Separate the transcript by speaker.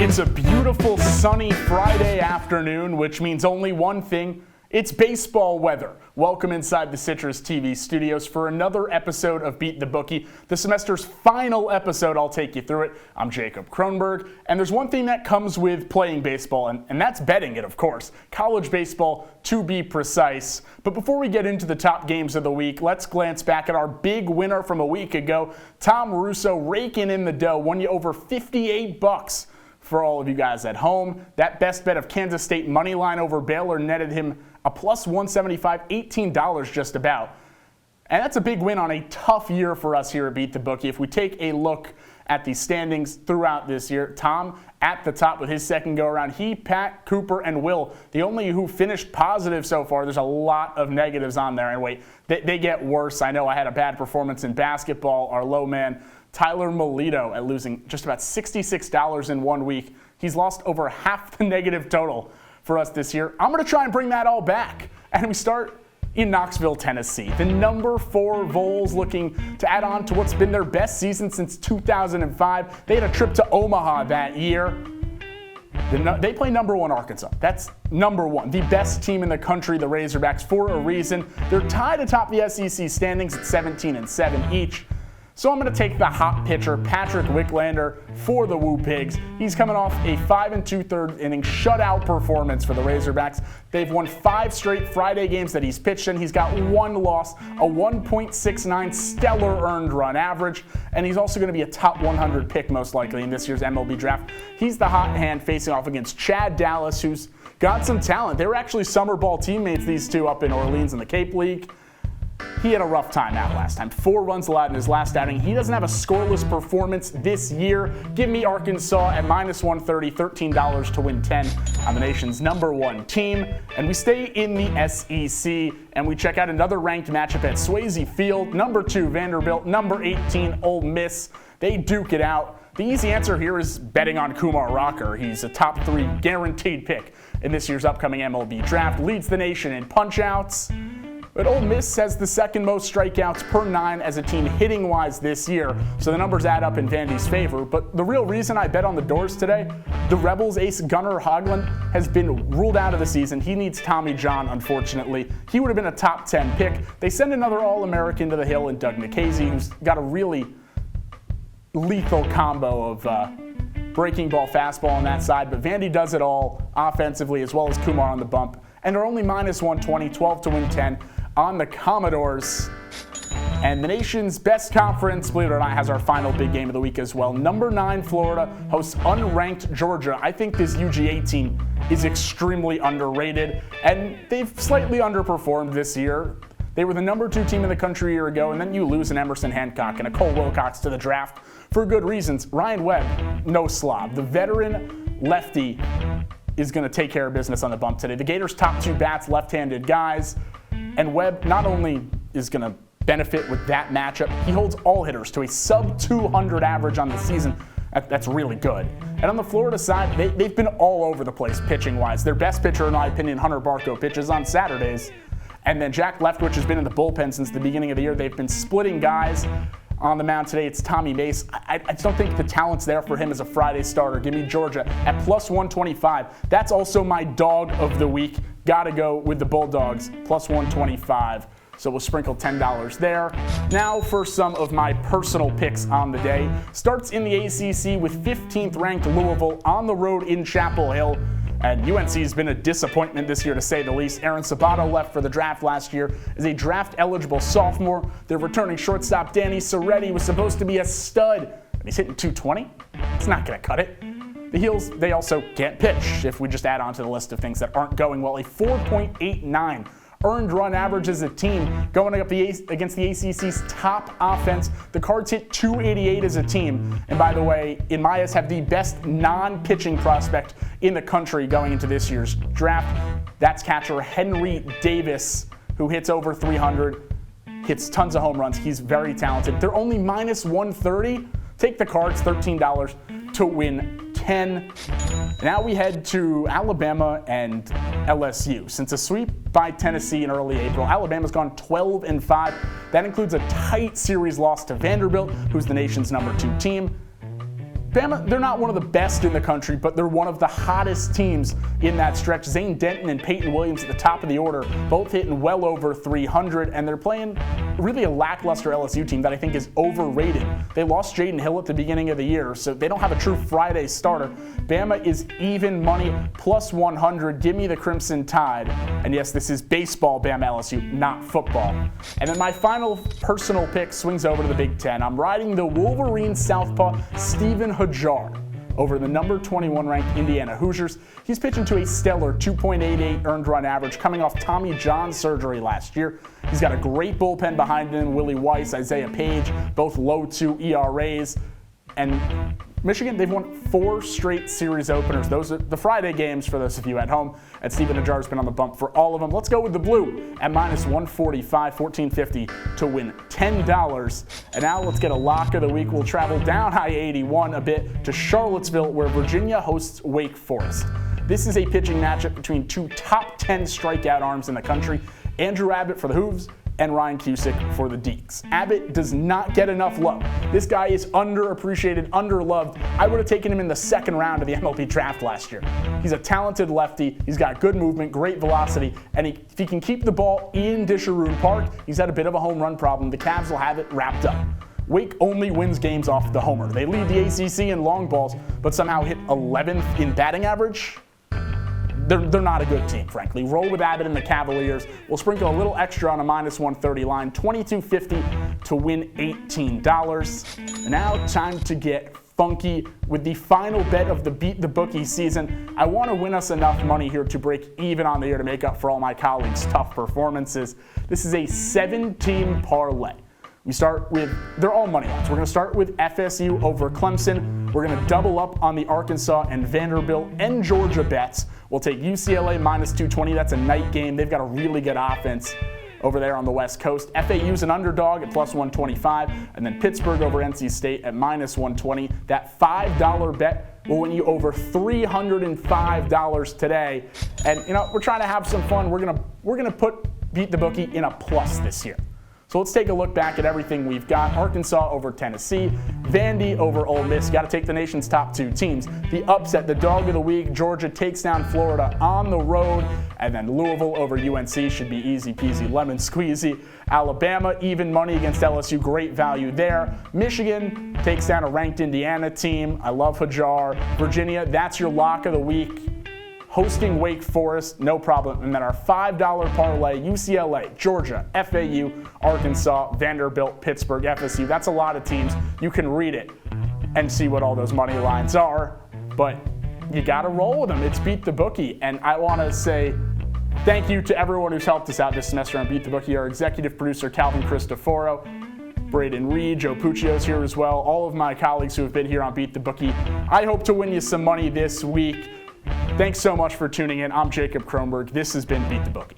Speaker 1: It's a beautiful sunny Friday afternoon, which means only one thing. It's baseball weather. Welcome inside the CitrusTV studios for another episode of Beat the Bookie, the semester's final episode. I'll take you through it. I'm Jacob Kronberg, and there's one thing that comes with playing baseball, and that's betting it, of course. College baseball, to be precise. But before we get into the top games of the week, let's glance back at our big winner from a week ago. Tom Russo raking in the dough, won you over $58 for all of you guys at home. That best bet of Kansas State money line over Baylor netted him a plus 175, $18 just about. And that's a big win on a tough year for us here at Beat the Bookie. If we take a look at the standings throughout this year, Tom at the top with his second go-around. He, Pat, Cooper, and Will, the only who finished positive so far. There's a lot of negatives on there. And wait, they get worse. I know I had a bad performance in basketball. Our low man, Tyler Melito, at losing just about $66 in 1 week. He's lost over half the negative total for us this year. I'm going to try and bring that all back. And we start in Knoxville, Tennessee. The number 4 Vols looking to add on to what's been their best season since 2005. They had a trip to Omaha that year. They play number 1 Arkansas. That's number 1, the best team in the country, the Razorbacks, for a reason. They're tied atop the SEC standings at 17-7 each. So I'm going to take the hot pitcher, Patrick Wicklander, for the Woo Pigs. He's coming off a 5 2/3 inning shutout performance for the Razorbacks. They've won 5 straight Friday games that he's pitched in. He's got 1 loss, a 1.69 stellar earned run average, and he's also going to be a top 100 pick most likely in this year's MLB draft. He's the hot hand facing off against Chad Dallas, who's got some talent. They were actually summer ball teammates, these two, up in Orleans in the Cape League. He had a rough time out last time. 4 runs allowed in his last outing. He doesn't have a scoreless performance this year. Give me Arkansas at minus 130, $13 to win 10 on the nation's number 1 team. And we stay in the SEC, and we check out another ranked matchup at Swayze Field. Number 2, Vanderbilt. Number 18, Ole Miss. They duke it out. The easy answer here is betting on Kumar Rocker. He's a top 3 guaranteed pick in this year's upcoming MLB draft. Leads the nation in punch-outs. But Ole Miss has the second most strikeouts per 9 as a team hitting-wise this year, so the numbers add up in Vandy's favor. But the real reason I bet on the Doors today, the Rebels' ace Gunnar Hoglund has been ruled out of the season. He needs Tommy John, unfortunately. He would have been a top 10 pick. They send another All-American to the hill in Doug Nikhazy, who's got a really lethal combo of breaking ball fastball on that side. But Vandy does it all offensively as well as Kumar on the bump. And they're only minus 120, 12 to win 10. On the Commodores. And the nation's best conference, believe it or not, has our final big game of the week as well. Number 9 Florida hosts unranked Georgia. I think this UGA team is extremely underrated, and they've slightly underperformed this year. They were the number 2 team in the country a year ago, and then you lose an Emerson Hancock and a Cole Wilcox to the draft for good reasons. Ryan Webb, no slob. The veteran lefty is going to take care of business on the bump today. The Gators' top 2 bats, left-handed guys. And Webb not only is going to benefit with that matchup, he holds all hitters to a sub-200 average on the season. That's really good. And on the Florida side, they've been all over the place pitching-wise. Their best pitcher, in my opinion, Hunter Barco, pitches on Saturdays. And then Jack Leftwich has been in the bullpen since the beginning of the year. They've been splitting guys. On the mound today, it's Tommy Mace. I just don't think the talent's there for him as a Friday starter. Give me Georgia at plus 125. That's also my dog of the week. Got to go with the Bulldogs, plus 125. So we'll sprinkle $10 there. Now for some of my personal picks on the day. Starts in the ACC with 15th ranked Louisville on the road in Chapel Hill. And UNC has been a disappointment this year, to say the least. Aaron Sabato left for the draft last year as a draft-eligible sophomore. Their returning shortstop, Danny Soretti, was supposed to be a stud, and he's hitting 220. It's not going to cut it. The Heels, they also can't pitch, if we just add on to the list of things that aren't going well. A 4.89 earned run average as a team, going up against the ACC's top offense. The Cards hit 288 as a team. And by the way, in my eyes, have the best non-pitching prospect in the country going into this year's draft. That's catcher Henry Davis, who hits over 300, hits tons of home runs. He's very talented. They're only minus 130. Take the Cards, $13 to win 10. Now we head to Alabama and LSU. Since a sweep by Tennessee in early April, Alabama's gone 12-5. That includes a tight series loss to Vanderbilt, who's the nation's number 2 team. Bama, they're not one of the best in the country, but they're one of the hottest teams in that stretch. Zane Denton and Peyton Williams at the top of the order, both hitting well over 300, and they're playing really a lackluster LSU team that I think is overrated. They lost Jaden Hill at the beginning of the year, so they don't have a true Friday starter. Bama is even money, plus 100. Give me the Crimson Tide. And yes, this is baseball, Bama LSU, not football. And then my final personal pick swings over to the Big Ten. I'm riding the Wolverine southpaw, Stephen Hajar, over the number 21 ranked Indiana Hoosiers. He's pitching to a stellar 2.88 earned run average coming off Tommy John surgery last year. He's got a great bullpen behind him, Willie Weiss, Isaiah Page, both low 2 ERAs. And Michigan, they've won 4 straight series openers. Those are the Friday games for those of you at home. And Stephen Hajar's been on the bump for all of them. Let's go with the blue at minus 145, $14.50 to win $10. And now let's get a lock of the week. We'll travel down I-81 a bit to Charlottesville, where Virginia hosts Wake Forest. This is a pitching matchup between 2 top 10 strikeout arms in the country. Andrew Abbott for the Hooves and Ryan Cusick for the Deeks. Abbott does not get enough love. This guy is underappreciated, underloved. I would have taken him in the second round of the MLB draft last year. He's a talented lefty. He's got good movement, great velocity, and if he can keep the ball in Disharoon Park, he's had a bit of a home run problem. The Cavs will have it wrapped up. Wake only wins games off the homer. They lead the ACC in long balls, but somehow hit 11th in batting average. They're not a good team, frankly. Roll with Abbott and the Cavaliers. We'll sprinkle a little extra on a minus 130 line, $22.50 to win $18. And now time to get funky with the final bet of the Beat the Bookie season. I want to win us enough money here to break even on the year to make up for all my colleagues' tough performances. This is a 7-team parlay. We start with, they're all money lines. We're going to start with FSU over Clemson. We're going to double up on the Arkansas and Vanderbilt and Georgia bets. We'll take UCLA minus 220. That's a night game. They've got a really good offense over there on the West Coast. FAU's an underdog at plus 125. And then Pittsburgh over NC State at minus 120. That $5 bet will win you over $305 today. And, you know, we're trying to have some fun. We're gonna put Beat the Bookie in a plus this year. So let's take a look back at everything we've got. Arkansas over Tennessee, Vandy over Ole Miss. Got to take the nation's top 2 teams. The upset, the dog of the week, Georgia takes down Florida on the road. And then Louisville over UNC should be easy peasy lemon squeezy. Alabama, even money against LSU, great value there. Michigan takes down a ranked Indiana team. I love Hajar. Virginia, that's your lock of the week. Hosting Wake Forest, no problem. And then our $5 parlay, UCLA, Georgia, FAU, Arkansas, Vanderbilt, Pittsburgh, FSU. That's a lot of teams. You can read it and see what all those money lines are, but you got to roll with them. It's Beat the Bookie. And I want to say thank you to everyone who's helped us out this semester on Beat the Bookie. Our executive producer, Calvin Cristoforo, Braden Reed, Joe Puccio's here as well. All of my colleagues who have been here on Beat the Bookie. I hope to win you some money this week. Thanks so much for tuning in. I'm Jacob Kronberg. This has been Beat the Bookie.